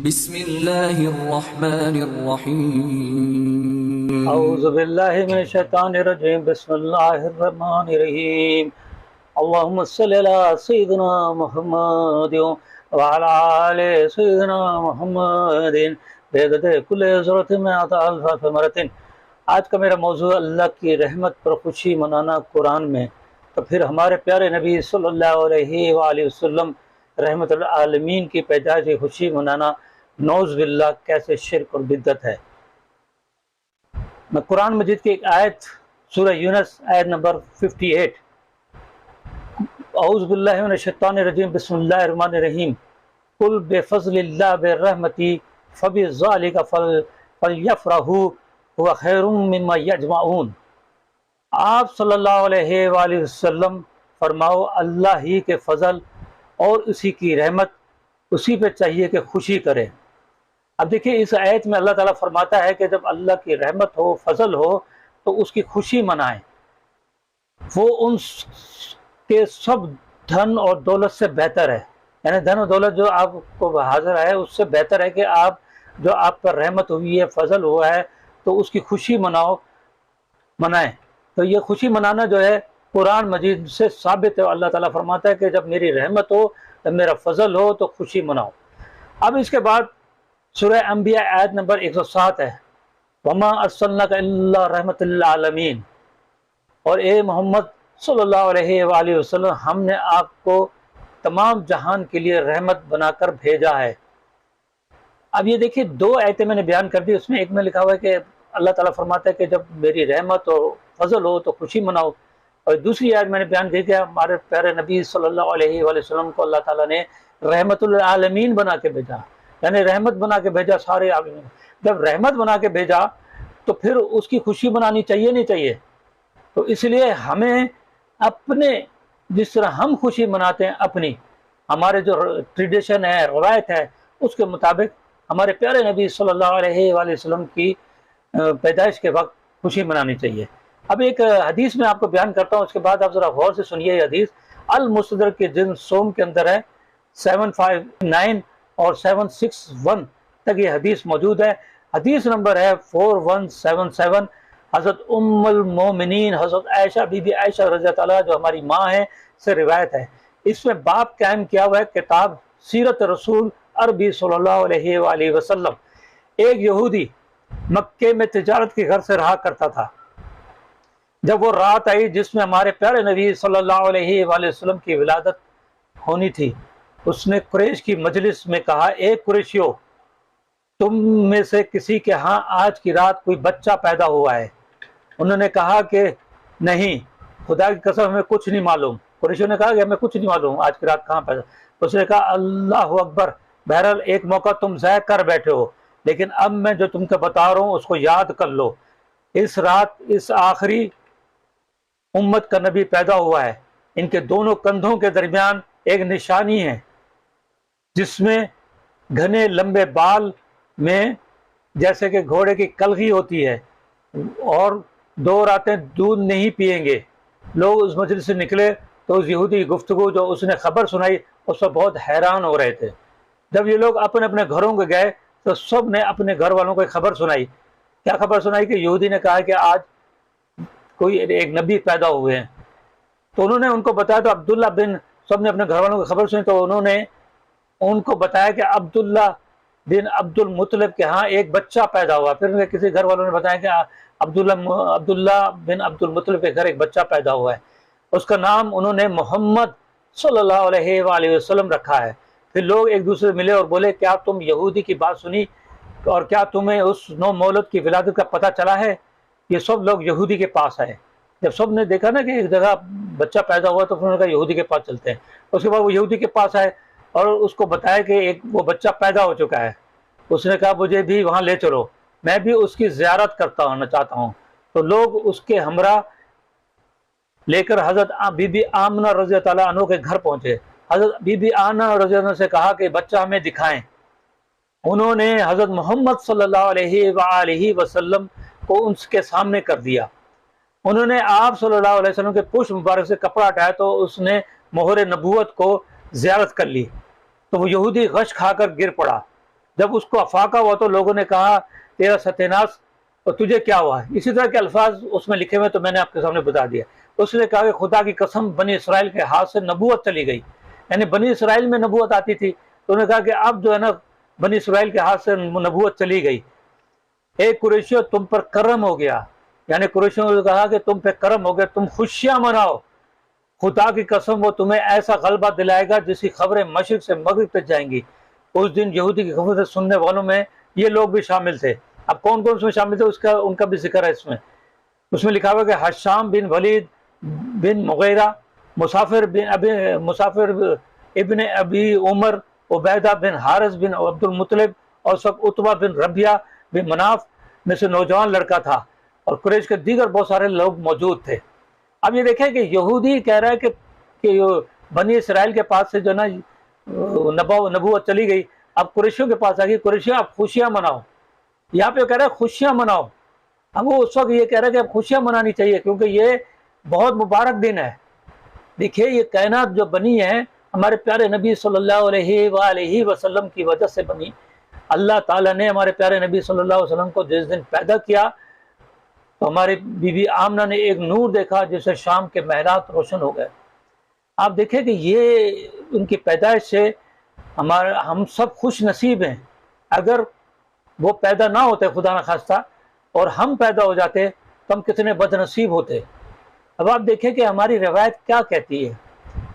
بسم اللہ الرحمن الرحیم اعوذ باللہ من الشیطان الرجیم بسم اللہ الرحمن الرحیم اللہم صلی علی سیدنا محمد وعلی آل سیدنا محمد بعدد کل ذرۃ مئات الف مرۃ۔ آج کا میرا موضوع اللہ کی رحمت پر خوشی منانا قرآن میں، تو پھر ہمارے پیارے نبی صلی اللہ علیہ وآلہ وسلم رحمت العالمین کی پیدائش کی خوشی منانا نعوذ باللہ کیسے شرک اور بدعت ہے۔ میں قرآن مجید کی ایک آیت سورہ یونس آیت نمبر 58، اعوذ باللہ من الشیطان الرجیم بسم اللہ الرحمن الرحیم قل بفضل اللہ برحمتی فبذالک فلیفرحوا هو خیر مما یجمعون۔ آپ صلی اللہ علیہ وآلہ وسلم فرماؤ اللہ ہی کے فضل اور اسی کی رحمت، اسی پہ چاہیے کہ خوشی کرے۔ اب دیکھیے اس آیت میں اللہ تعالیٰ فرماتا ہے کہ جب اللہ کی رحمت ہو، فضل ہو، تو اس کی خوشی منائیں۔ وہ ان کے سب دھن اور دولت سے بہتر ہے، یعنی دھن اور دولت جو آپ کو حاضر ہے اس سے بہتر ہے کہ آپ جو آپ پر رحمت ہوئی ہے، فضل ہوا ہے، تو اس کی خوشی منائیں۔ تو یہ خوشی منانا جو ہے قرآن مجید سے ثابت ہے۔ اللہ تعالیٰ فرماتا ہے کہ جب میری رحمت ہو، جب میرا فضل ہو تو خوشی مناؤ۔ اب اس کے بعد سورہ انبیاء آیت نمبر 107 ہے، وَمَا أَرْسَلْنَاكَ إِلَّا رَحْمَةً لِلْعَالَمِينَ، اور اے محمد صلی اللہ علیہ وآلہ وسلم ہم نے آپ کو تمام جہان کے لیے رحمت بنا کر بھیجا ہے۔ اب یہ دیکھیے دو آیتیں میں نے بیان کر دی، اس میں ایک میں لکھا ہوا ہے کہ اللہ تعالیٰ فرماتا ہے کہ جب میری رحمت اور فضل ہو تو خوشی مناؤ، اور دوسری آیت میں نے بیان کی کہ ہمارے پیارے نبی صلی اللہ علیہ وآلہ وسلم کو اللہ تعالیٰ نے رحمت للعالمین بنا کے بھیجا، یعنی رحمت بنا کے بھیجا سارے عالمین۔ جب رحمت بنا کے بھیجا تو پھر اس کی خوشی منانی چاہیے نہیں چاہیے؟ تو اس لیے ہمیں اپنے جس طرح ہم خوشی مناتے ہیں، اپنی ہمارے جو ٹریڈیشن ہے، روایت ہے، اس کے مطابق ہمارے پیارے نبی صلی اللہ علیہ وآلہ وسلم کی پیدائش کے وقت خوشی منانی چاہیے۔ اب ایک حدیث میں آپ کو بیان کرتا ہوں، اس کے بعد آپ ذرا غور سے سنیے۔ یہ حدیث المستدرک کے جن سوم کے اندر ہے، 759 اور 761 تک یہ حدیث موجود ہے۔ حدیث نمبر ہے 4177، حضرت ام المومنین حضرت عائشہ بی بی عائشہ رضی اللہ عنہا جو ہماری ماں ہیں سے روایت ہے۔ اس میں باب قائم کیا ہوا ہے کتاب سیرت رسول عربی صلی اللہ علیہ وآلہ وسلم۔ ایک یہودی مکے میں تجارت کے گھر سے رہا کرتا تھا۔ جب وہ رات آئی جس میں ہمارے پیارے نبی صلی اللہ علیہ وآلہ وسلم کی ولادت ہونی تھی، اس نے قریش کی مجلس میں کہا، اے قریشیو، تم میں سے کسی کے ہاں آج کی رات کوئی بچہ پیدا ہوا ہے؟ انہوں نے کہا کہ نہیں، خدا کی قسم ہمیں کچھ نہیں معلوم۔ قریشیوں نے کہا کہ ہمیں کچھ نہیں معلوم آج کی رات کہاں پیدا۔ اس نے کہا اللہ اکبر، بہرحال ایک موقع تم ضائع کر بیٹھے ہو، لیکن اب میں جو تم کو بتا رہا ہوں اس کو یاد کر لو۔ اس رات اس آخری امت کا نبی پیدا ہوا ہے۔ ان کے دونوں کندھوں کے درمیان ایک نشانی ہے جس میں گھنے لمبے بال میں جیسے کہ گھوڑے کی کلغی ہوتی ہے، اور 2 راتیں دودھ نہیں پیئیں گے۔ لوگ اس مجلس سے نکلے تو اس یہودی کی گفتگو جو اس نے خبر سنائی اس پر بہت حیران ہو رہے تھے۔ جب یہ لوگ اپنے اپنے گھروں کو گئے تو سب نے اپنے گھر والوں کو ایک خبر سنائی۔ کیا خبر سنائی؟ کہ یہودی نے کہا کہ آج کوئی ایک نبی پیدا ہوئے ہیں۔ تو انہوں نے ان کو بتایا، تو عبداللہ بن، سب نے اپنے گھر والوں کو خبر سنی تو انہوں نے ان کو بتایا کہ عبداللہ بن عبد المطلب کے ہاں ایک بچہ پیدا ہوا۔ پھر کسی گھر والوں نے بتایا کہ عبداللہ بن عبد المطلب کے گھر ایک بچہ پیدا ہوا ہے، اس کا نام انہوں نے محمد صلی اللہ علیہ وآلہ وسلم رکھا ہے۔ پھر لوگ ایک دوسرے سے ملے اور بولے، کیا تم یہودی کی بات سنی اور کیا تمہیں اس نو مولود کی ولادت کا پتہ چلا ہے؟ یہ سب لوگ یہودی کے پاس آئے۔ جب سب نے دیکھا نا کہ ایک جگہ بچہ پیدا ہوا تو انہوں نے کہا یہودی کے پاس چلتے ہیں۔ اس کے بعد وہ یہودی کے پاس آئے اور اس کو بتایا کہ ایک وہ بچہ پیدا ہو چکا ہے۔ اس نے کہا مجھے بھی وہاں لے چلو، میں بھی اس کی زیارت کرتا ہوں چاہتا ہوں۔ تو لوگ اس کے ہمراہ لے کر حضرت بی بی آمنہ رضی اللہ عنہ کے گھر پہنچے۔ حضرت بی بی آمنہ رضی اللہ عنہ سے کہا کہ بچہ ہمیں دکھائیں۔ انہوں نے حضرت محمد صلی اللہ علیہ وآلہ وسلم کو ان کے سامنے کر دیا۔ انہوں نے آپ صلی اللہ علیہ وسلم کے پشت مبارک سے کپڑا ہٹایا تو اس نے مہر نبوت کو زیارت کر لی۔ تو وہ یہودی غش کھا کر گر پڑا۔ جب اس کو افاقہ ہوا تو لوگوں نے کہا تیرا ستیناس، اور تجھے کیا ہوا ہے؟ اسی طرح کے الفاظ اس میں لکھے ہوئے تو میں نے آپ کے سامنے بتا دیا۔ اس نے کہا کہ خدا کی قسم بنی اسرائیل کے ہاتھ سے نبوت چلی گئی، یعنی بنی اسرائیل میں نبوت آتی تھی، تو انہوں نے کہا کہ اب جو ہے نا بنی اسرائیل کے ہاتھ سے نبوت چلی گئی۔ ایک قریشیوں تم پر کرم ہو گیا، یعنی قریشیوں نے کہا کہ تم پہ کرم ہو گیا، تم خوشیاں مناؤ، خدا کی قسم وہ تمہیں ایسا غلبہ دلائے گا جس کی خبریں مشرق سے مغرب تک جائیں گی۔ اس دن یہودی کی خبر سننے والوں میں یہ لوگ بھی شامل تھے۔ اب کون کون اس میں شامل تھے ان کا بھی ذکر ہے اس میں لکھا ہوا کہ حشام بن ولید بن مغیرہ، مسافر ابن ابی عمر، عبیدہ بن حارث بن عبد المطلب، اور سب عتبہ بن ربیہ بن مناف میں سے نوجوان لڑکا تھا، اور قریش کے دیگر بہت سارے لوگ موجود تھے۔ اب یہ دیکھیں کہ یہودی کہہ رہا ہے کہ بنی اسرائیل کے پاس سے جو نا نبوت چلی گئی، اب قریشیوں کے پاس آ گئی، قریشیوں آپ خوشیاں مناؤ، یہاں پہ کہہ رہا ہے خوشیاں مناؤ۔ اب وہ اس وقت یہ کہہ رہا ہے کہ اب خوشیاں منانی چاہیے کیونکہ یہ بہت مبارک دن ہے۔ دیکھیے یہ کائنات جو بنی ہے ہمارے پیارے نبی صلی اللہ علیہ وآلہ وسلم کی وجہ سے بنی۔ اللہ تعالیٰ نے ہمارے پیارے نبی صلی اللہ علیہ وسلم کو جس دن پیدا کیا تو ہماری بی بی آمنہ نے ایک نور دیکھا جس سے شام کے محلات روشن ہو گئے۔ آپ دیکھیں کہ یہ ان کی پیدائش سے ہم سب خوش نصیب ہیں۔ اگر وہ پیدا نہ ہوتے خدا نخواستہ اور ہم پیدا ہو جاتے تو ہم کتنے بد نصیب ہوتے۔ اب آپ دیکھیں کہ ہماری روایت کیا کہتی ہے۔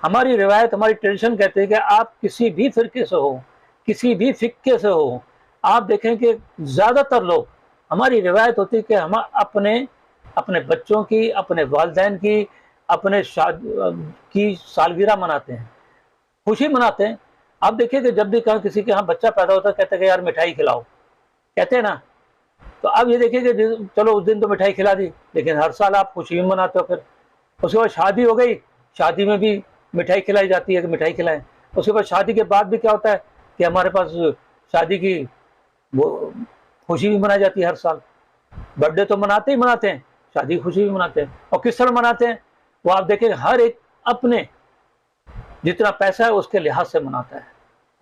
ہماری روایت، ہماری ٹریڈیشن کہتے ہیں کہ آپ کسی بھی فرقے سے ہو، کسی بھی فقے سے ہو، آپ دیکھیں کہ زیادہ تر لوگ، ہماری روایت ہوتی ہے کہ ہم اپنے بچوں کی، اپنے والدین کی، اپنے کی سالگرہ مناتے ہیں، خوشی مناتے ہیں۔ آپ دیکھیں کہ جب بھی کہاں کسی کے ہاں بچہ پیدا ہوتا ہے کہتے ہیں کہ یار مٹھائی کھلاؤ، کہتے ہیں نا۔ تو اب یہ دیکھیں کہ چلو اس دن تو مٹھائی کھلا دی، لیکن ہر سال آپ خوشی میں مناتے ہو۔ پھر اس کے بعد شادی ہو گئی، شادی میں بھی مٹھائی کھلائی جاتی ہے کہ مٹھائی کھلائیں۔ اس کے بعد شادی کے بعد بھی کیا ہوتا ہے کہ ہمارے پاس شادی کی وہ خوشی بھی منائی جاتی ہے ہر سال۔ برتھ ڈے تو مناتے ہی مناتے ہیں، شادی خوشی بھی مناتے ہیں، اور کس طرح مناتے ہیں وہ آپ دیکھیں ہر ایک اپنے جتنا پیسہ ہے اس کے لحاظ سے مناتا ہے،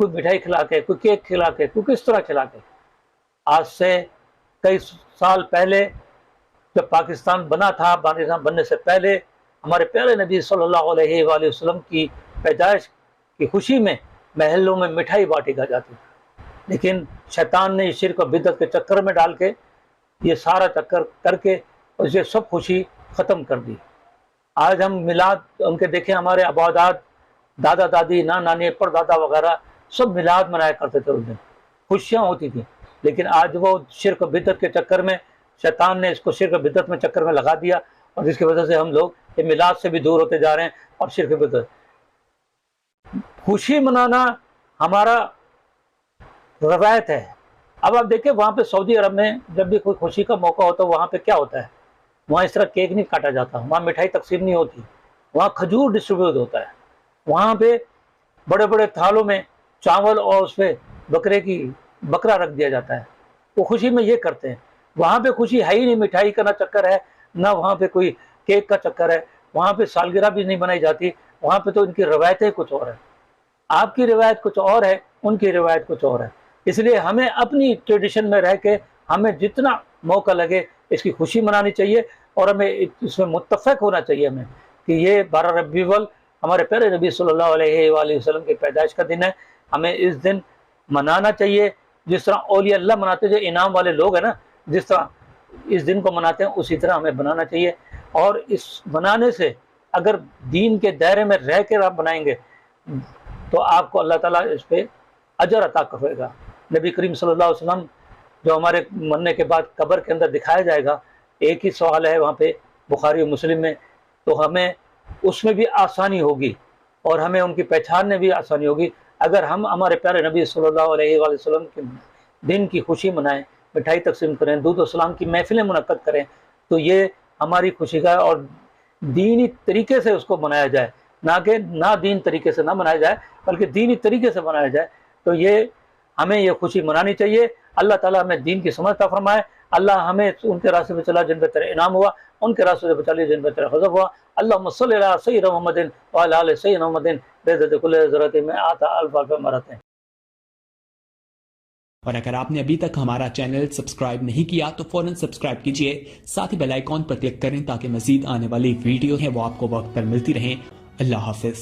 کوئی مٹھائی کھلا کے، کوئی کیک کھلا کے، کوئی کس طرح کھلا کے۔ آج سے کئی سال پہلے جب پاکستان بنا تھا، پاکستان بننے سے پہلے ہمارے پیارے نبی صلی اللہ علیہ وآلہ وسلم کی پیدائش کی خوشی میں محلوں میں مٹھائی بانٹی جاتی تھی، لیکن شیطان نے شرک و بدعت کے چکر میں ڈال کے یہ سارا چکر کر کے اور یہ سب خوشی ختم کر دی۔ آج ہم میلاد ان کے دیکھیں، ہمارے آبادات، دادا دادی، نانی، پردادا وغیرہ سب میلاد منایا کرتے تھے، اس دن خوشیاں ہوتی تھیں، لیکن آج وہ شرک و بدعت کے چکر میں شیطان نے اس کو شرک و بدعت میں چکر میں لگا دیا، اور جس کی وجہ سے ہم لوگ یہ میلاد سے بھی دور ہوتے جا رہے ہیں اور شرک و بدعت۔ خوشی منانا ہمارا روایت ہے۔ اب آپ دیکھیں وہاں پہ سعودی عرب میں جب بھی کوئی خوشی کا موقع ہوتا ہے وہاں پہ کیا ہوتا ہے، وہاں اس طرح کیک نہیں کاٹا جاتا، وہاں مٹھائی تقسیم نہیں ہوتی، وہاں کھجور ڈسٹریبیوٹ ہوتا ہے، وہاں پہ بڑے بڑے تھالوں میں چاول اور اس پہ بکرا رکھ دیا جاتا ہے، وہ خوشی میں یہ کرتے ہیں۔ وہاں پہ خوشی ہے ہی نہیں، مٹھائی کا نہ چکر ہے، نہ وہاں پہ کوئی کیک کا چکر ہے، وہاں پہ سالگرہ بھی نہیں بنائی جاتی، وہاں پہ تو ان کی روایتیں کچھ اور ہیں۔ آپ کی روایت کچھ اور ہے، ان کی روایت کچھ اور ہے۔ اس لیے ہمیں اپنی ٹریڈیشن میں رہ کے ہمیں جتنا موقع لگے اس کی خوشی منانی چاہیے، اور ہمیں اس میں متفق ہونا چاہیے ہمیں کہ یہ 12 ربیع الاول ہمارے پیارے نبی صلی اللہ علیہ وآلہ وسلم کی پیدائش کا دن ہے، ہمیں اس دن منانا چاہیے جس طرح اولیاء اللہ مناتے، جو انعام والے لوگ ہیں نا، جس طرح اس دن کو مناتے ہیں اسی طرح ہمیں بنانا چاہیے۔ اور اس بنانے سے اگر دین کے دائرے میں رہ کے آپ بنائیں گے تو آپ کو اللہ تعالیٰ اس پہ اجر عطا کرے گا۔ نبی کریم صلی اللہ علیہ وسلم جو ہمارے مرنے کے بعد قبر کے اندر دکھایا جائے گا، ایک ہی سوال ہے وہاں پہ بخاری و مسلم میں، تو ہمیں اس میں بھی آسانی ہوگی اور ہمیں ان کی پہچاننے بھی آسانی ہوگی اگر ہم ہمارے پیارے نبی صلی اللہ علیہ وآلہ وسلم کے دن کی خوشی منائیں، مٹھائی تقسیم کریں، دودھ و سلام کی محفلیں منعقد کریں، تو یہ ہماری خوشی کا، اور دینی طریقے سے اس کو منایا جائے، نہ کہ نہ دین طریقے سے نہ منایا جائے بلکہ دینی طریقے سے منایا جائے، تو یہ ہمیں یہ خوشی منانی چاہیے۔ اللہ تعالیٰ ہمیں دین کی سمجھ عطا فرمائے، اللہ ہمیں ان کے راستے پہ چلا جن پہ تیرا انعام ہوا، ان کے راستے سے بچا لیا جن پہ تیرا غضب ہوا۔ اللہم صلی علی سیدنا محمد وعلی آل سیدنا محمد بعدد کل ذرۃ میں آتا الف مرتين۔ اور اگر آپ نے ابھی تک ہمارا چینل سبسکرائب نہیں کیا تو فوراً سبسکرائب کیجئے، ساتھ ہی بیل آئیکن پر کلک کریں تاکہ مزید آنے والی ویڈیو ہیں وہ آپ کو وقت پر ملتی رہیں۔ اللہ حافظ۔